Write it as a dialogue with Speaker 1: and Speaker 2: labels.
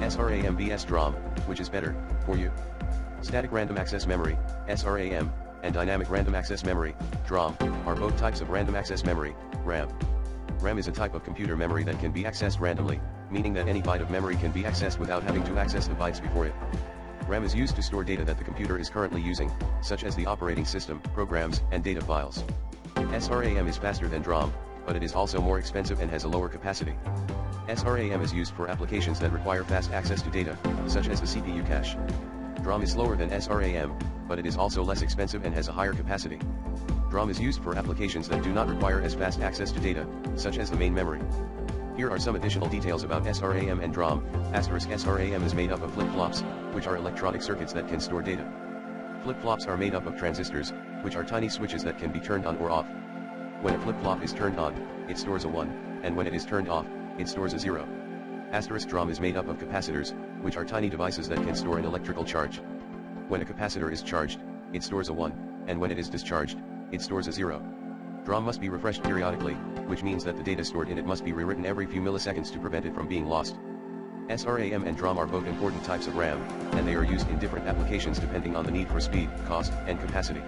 Speaker 1: SRAM vs DRAM, which is better for you? Static Random Access Memory, SRAM, and Dynamic Random Access Memory, DRAM, are both types of random access memory, RAM. RAM is a type of computer memory that can be accessed randomly, meaning that any byte of memory can be accessed without having to access the bytes before it. RAM is used to store data that the computer is currently using, such as the operating system, programs, and data files. SRAM is faster than DRAM, but it is also more expensive and has a lower capacity. SRAM is used for applications that require fast access to data, such as the CPU cache. DRAM is slower than SRAM, but it is also less expensive and has a higher capacity. DRAM is used for applications that do not require as fast access to data, such as the main memory. Here are some additional details about SRAM and DRAM. SRAM is made up of flip-flops, which are electronic circuits that can store data. Flip-flops are made up of transistors, which are tiny switches that can be turned on or off. When a flip-flop is turned on, it stores a 1, and when it is turned off, it stores a 0. DRAM is made up of capacitors, which are tiny devices that can store an electrical charge. When a capacitor is charged, it stores a 1, and when it is discharged, it stores a 0. DRAM must be refreshed periodically, which means that the data stored in it must be rewritten every few milliseconds to prevent it from being lost. SRAM and DRAM are both important types of RAM, and they are used in different applications depending on the need for speed, cost, and capacity.